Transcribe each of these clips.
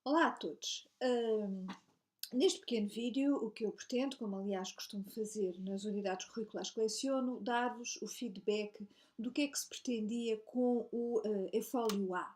Olá a todos! Neste pequeno vídeo, o que eu pretendo, como aliás costumo fazer nas unidades curriculares que leciono, dar-vos o feedback do que é que se pretendia com o eFólio A.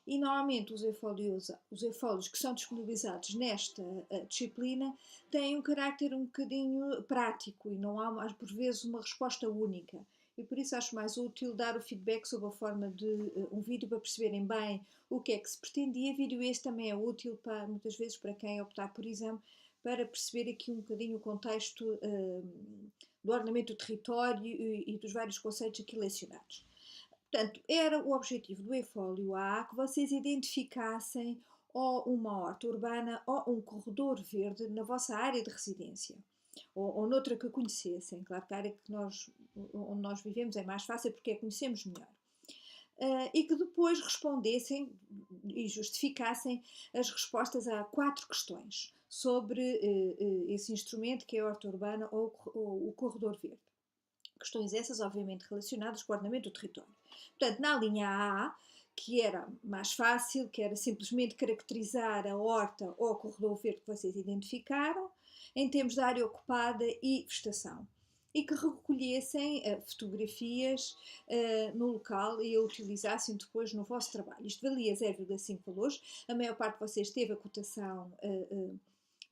E normalmente os eFólios que são disponibilizados nesta disciplina têm um carácter um bocadinho prático e não há, por vezes, uma resposta única. E por isso acho mais útil dar o feedback sob a forma de um vídeo para perceberem bem o que é que se pretendia. Vídeo este também é útil para, muitas vezes, para quem optar por exame, para perceber aqui um bocadinho o contexto do ordenamento do território e dos vários conceitos aqui lecionados. Portanto, era o objetivo do eFólio A que vocês identificassem ou uma horta urbana ou um corredor verde na vossa área de residência. Ou noutra que conhecessem. Claro que a área onde nós vivemos é mais fácil porque a conhecemos melhor. E que depois respondessem e justificassem as respostas a 4 questões sobre esse instrumento que é a horta urbana ou o corredor verde. Questões essas, obviamente, relacionadas com o ordenamento do território. Portanto, na linha A, que era mais fácil, que era simplesmente caracterizar a horta ou o corredor verde que vocês identificaram, em termos de área ocupada e vegetação. E que recolhessem fotografias no local e a utilizassem depois no vosso trabalho. Isto valia 0,5 valores. A maior parte de vocês teve a cotação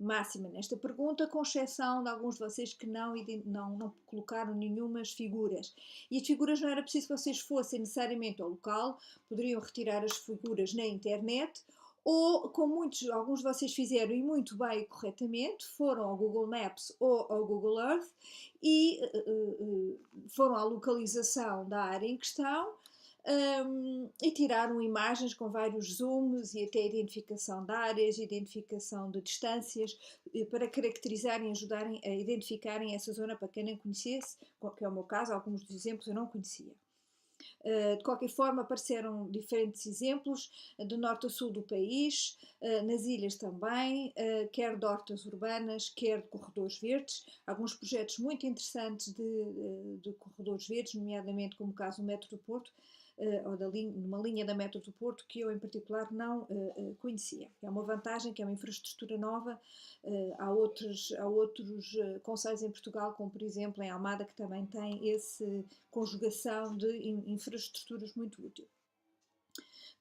máxima nesta pergunta, com exceção de alguns de vocês que não colocaram nenhumas figuras. E as figuras não era preciso que vocês fossem necessariamente ao local, poderiam retirar as figuras na internet, ou, como alguns de vocês fizeram e muito bem e corretamente, foram ao Google Maps ou ao Google Earth e foram à localização da área em questão e tiraram imagens com vários zooms e até identificação de áreas, identificação de distâncias, para caracterizarem e ajudarem a identificarem essa zona para quem não conhecesse, que é o meu caso, alguns dos exemplos eu não conhecia. De qualquer forma, apareceram diferentes exemplos de norte a sul do país, nas ilhas também, quer de hortas urbanas, quer de corredores verdes. Alguns projetos muito interessantes de corredores verdes, nomeadamente como o caso do Metro do Porto, ou numa linha da Metro do Porto que eu em particular não conhecia. É uma vantagem, que é uma infraestrutura nova. Há outros concelhos em Portugal, como por exemplo em Almada, que também tem essa conjugação de infraestruturas muito útil.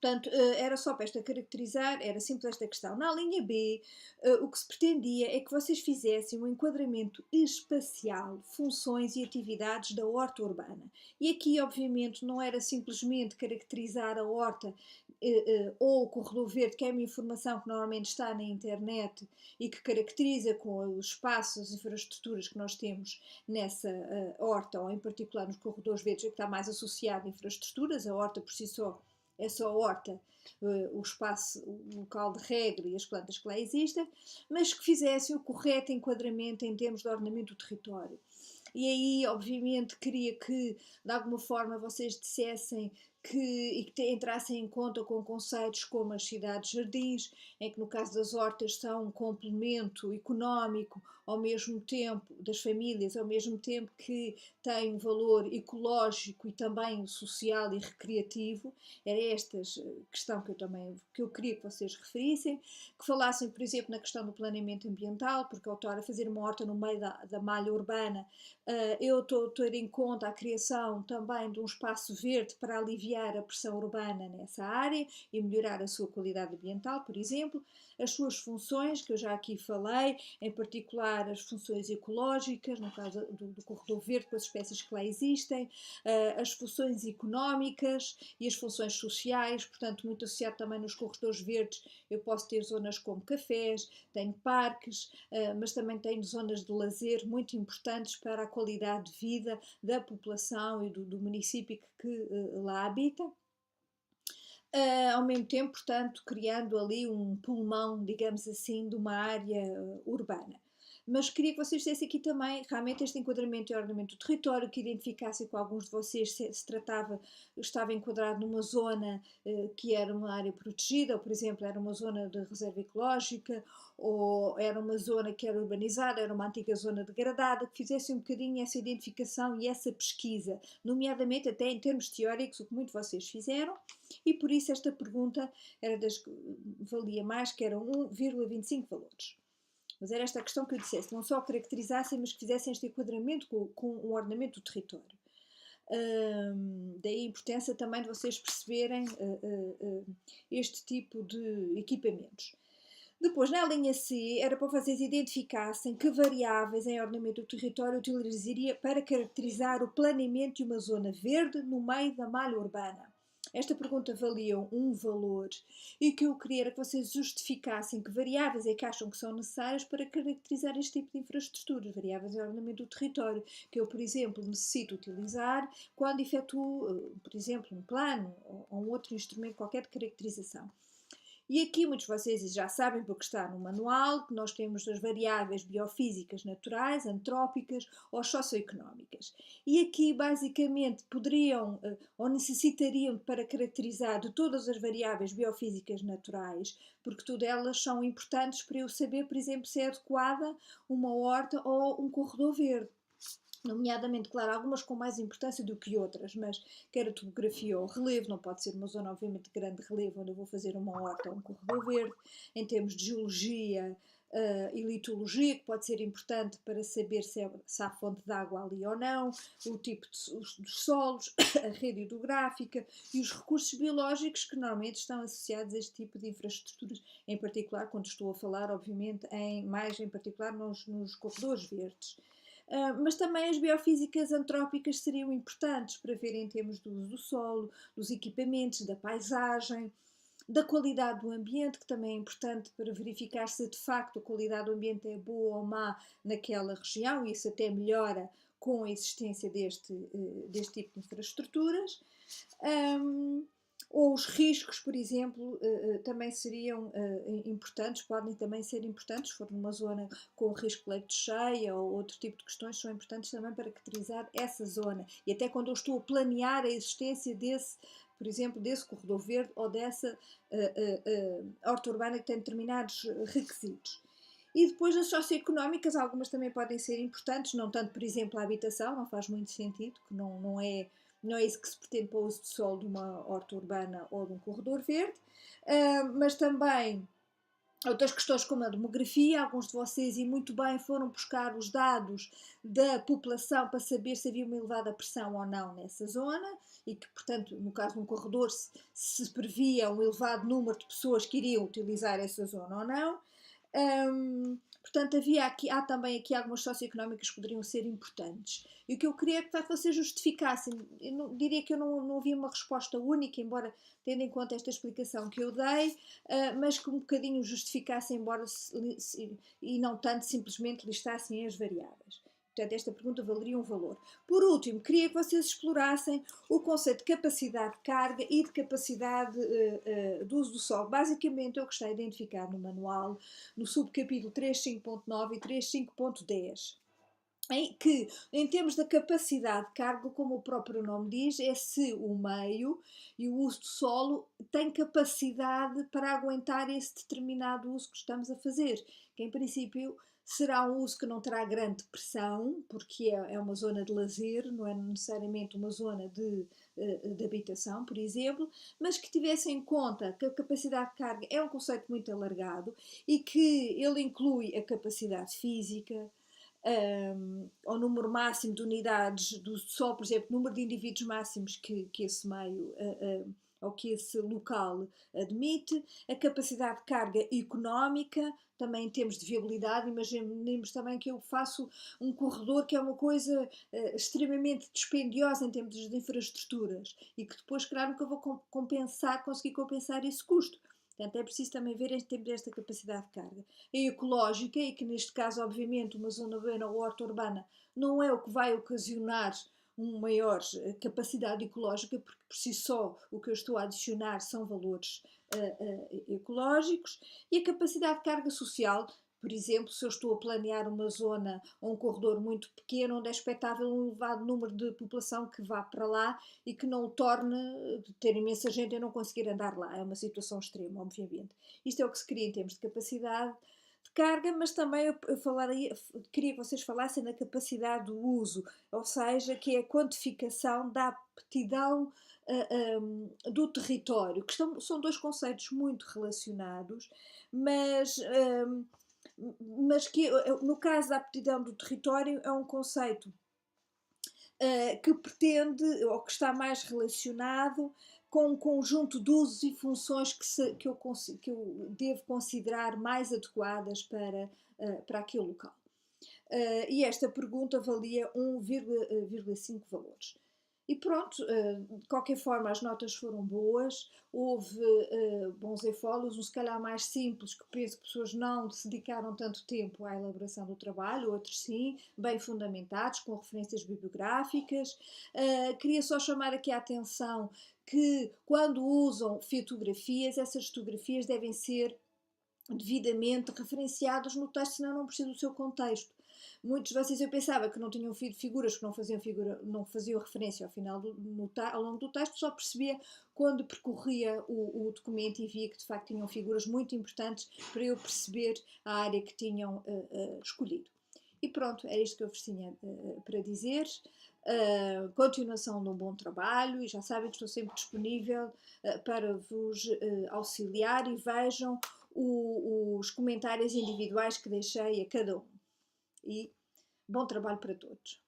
Portanto, era só para esta caracterizar, era simples esta questão. Na linha B, o que se pretendia é que vocês fizessem um enquadramento espacial, funções e atividades da horta urbana. E aqui, obviamente, não era simplesmente caracterizar a horta ou o corredor verde, que é uma informação que normalmente está na internet e que caracteriza com os espaços, as infraestruturas que nós temos nessa horta, ou em particular nos corredores verdes, que está mais associado a infraestruturas. A horta por si só é só a horta, o espaço, o local de regra e as plantas que lá existem, mas que fizessem o correto enquadramento em termos de ordenamento do território. E aí, obviamente, queria que, de alguma forma, vocês dissessem e que entrassem em conta com conceitos como as cidades-jardins, em que no caso das hortas são um complemento económico ao mesmo tempo das famílias, ao mesmo tempo que têm um valor ecológico e também social e recreativo. Era esta questão que eu queria que vocês referissem, que falassem, por exemplo, na questão do planeamento ambiental, porque ao estar a fazer uma horta no meio da malha urbana, eu estou a ter em conta a criação também de um espaço verde para aliviar a pressão urbana nessa área e melhorar a sua qualidade ambiental, por exemplo. As suas funções, que eu já aqui falei, em particular as funções ecológicas, no caso do corredor verde, com as espécies que lá existem, as funções económicas e as funções sociais, portanto, muito associado também nos corredores verdes. Eu posso ter zonas como cafés, tenho parques, mas também tenho zonas de lazer muito importantes para a qualidade de vida da população e do município que lá habita. Ao mesmo tempo, portanto, criando ali um pulmão, digamos assim, de uma área urbana. Mas queria que vocês fizessem aqui também realmente este enquadramento e ordenamento do território, que identificassem com alguns de vocês se tratava, estava enquadrado numa zona que era uma área protegida, ou por exemplo era uma zona de reserva ecológica, ou era uma zona que era urbanizada, era uma antiga zona degradada, que fizessem um bocadinho essa identificação e essa pesquisa, nomeadamente até em termos teóricos, o que muito vocês fizeram, e por isso esta pergunta era das que valia mais, que eram 1,25 valores. Mas era esta a questão que eu dissesse, não só caracterizassem, mas que fizessem este enquadramento com o ordenamento do território. Daí a importância também de vocês perceberem este tipo de equipamentos. Depois, na linha C, era para vocês identificassem que variáveis em ordenamento do território utilizaria para caracterizar o planeamento de uma zona verde no meio da malha urbana. Esta pergunta valia um valor e que eu queria era que vocês justificassem que variáveis é que acham que são necessárias para caracterizar este tipo de infraestruturas, variáveis em ordenamento do território, que eu, por exemplo, necessito utilizar quando efetuo, por exemplo, um plano ou um outro instrumento qualquer de caracterização. E aqui muitos de vocês já sabem, porque está no manual, que nós temos as variáveis biofísicas naturais, antrópicas ou socioeconómicas. E aqui basicamente poderiam ou necessitariam para caracterizar de todas as variáveis biofísicas naturais, porque todas elas são importantes para eu saber, por exemplo, se é adequada uma horta ou um corredor verde. Nomeadamente, claro, algumas com mais importância do que outras, mas quer a topografia ou o relevo, não pode ser uma zona obviamente de grande relevo onde eu vou fazer uma horta ou um corredor verde, em termos de geologia e litologia, que pode ser importante para saber se há fonte de água ali ou não, o tipo dos solos, a rede hidrográfica e os recursos biológicos que normalmente estão associados a este tipo de infraestruturas, em particular quando estou a falar, obviamente, mais em particular nos corredores verdes. Mas também as biofísicas antrópicas seriam importantes para ver em termos do uso do solo, dos equipamentos, da paisagem, da qualidade do ambiente, que também é importante para verificar se de facto a qualidade do ambiente é boa ou má naquela região, e isso até melhora com a existência deste tipo de infraestruturas. Ou os riscos, por exemplo, também seriam importantes, podem também ser importantes, se for numa zona com risco de leito de cheia ou outro tipo de questões, são importantes também para caracterizar essa zona. E até quando eu estou a planear a existência desse, por exemplo, desse corredor verde ou dessa horta urbana que tem determinados requisitos. E depois as socioeconómicas, algumas também podem ser importantes, não tanto, por exemplo, a habitação, não faz muito sentido, que não é isso que se pretende para o uso de solo de uma horta urbana ou de um corredor verde, mas também outras questões como a demografia. Alguns de vocês, e muito bem, foram buscar os dados da população para saber se havia uma elevada pressão ou não nessa zona e que, portanto, no caso de um corredor, se previa um elevado número de pessoas que iriam utilizar essa zona ou não. Portanto, há também aqui algumas socioeconómicas que poderiam ser importantes. E o que eu queria é que vocês justificassem. Eu diria que eu não havia uma resposta única, embora tendo em conta esta explicação que eu dei, mas que um bocadinho justificassem, e não tanto simplesmente listassem as variáveis. Portanto, esta pergunta valeria um valor. Por último, queria que vocês explorassem o conceito de capacidade de carga e de capacidade de uso do solo. Basicamente, é o que está identificado no manual, no subcapítulo 3.5.9 e 3.5.10. Que, em termos da capacidade de carga, como o próprio nome diz, é se o meio e o uso do solo tem capacidade para aguentar esse determinado uso que estamos a fazer, que em princípio será um uso que não terá grande pressão, porque é uma zona de lazer, não é necessariamente uma zona de habitação, por exemplo, mas que tivesse em conta que a capacidade de carga é um conceito muito alargado e que ele inclui a capacidade física, ao número máximo de unidades do Sol, por exemplo, número de indivíduos máximos que esse meio ou que esse local admite, a capacidade de carga económica, também em termos de viabilidade. Imaginemos também que eu faço um corredor que é uma coisa extremamente dispendiosa em termos de infraestruturas e que depois, claro, nunca vou conseguir compensar esse custo. Portanto, é preciso também ver em termos desta capacidade de carga. A ecológica, e que neste caso, obviamente, uma zona urbana ou horta urbana não é o que vai ocasionar uma maior capacidade ecológica, porque por si só o que eu estou a adicionar são valores ecológicos, e a capacidade de carga social, Por exemplo, se eu estou a planear uma zona ou um corredor muito pequeno, onde é expectável um elevado número de população que vá para lá e que não o torne de ter imensa gente e eu não conseguir andar lá. É uma situação extrema, obviamente. Isto é o que se queria em termos de capacidade de carga, mas também queria que vocês falassem na capacidade do uso, ou seja, que é a quantificação da aptidão do território, que são dois conceitos muito relacionados, mas que no caso da aptidão do território é um conceito que pretende ou que está mais relacionado com um conjunto de usos e funções que eu devo considerar mais adequadas para aquele local. E esta pergunta valia 1,5 valores. E pronto, de qualquer forma as notas foram boas, houve bons e-follows, uns se calhar mais simples, que penso que pessoas não se dedicaram tanto tempo à elaboração do trabalho, outros sim, bem fundamentados, com referências bibliográficas. Queria só chamar aqui a atenção que quando usam fotografias, essas fotografias devem ser devidamente referenciadas no texto, senão não precisa do seu contexto. Muitos de vocês eu pensava que não tinham figuras, que não faziam referência ao final ao longo do texto, só percebia quando percorria o documento e via que de facto tinham figuras muito importantes para eu perceber a área que tinham escolhido. E pronto, era isto que eu vos tinha para dizer. Continuação de um bom trabalho e já sabem que estou sempre disponível para vos auxiliar e vejam os comentários individuais que deixei a cada um. E bom trabalho para todos.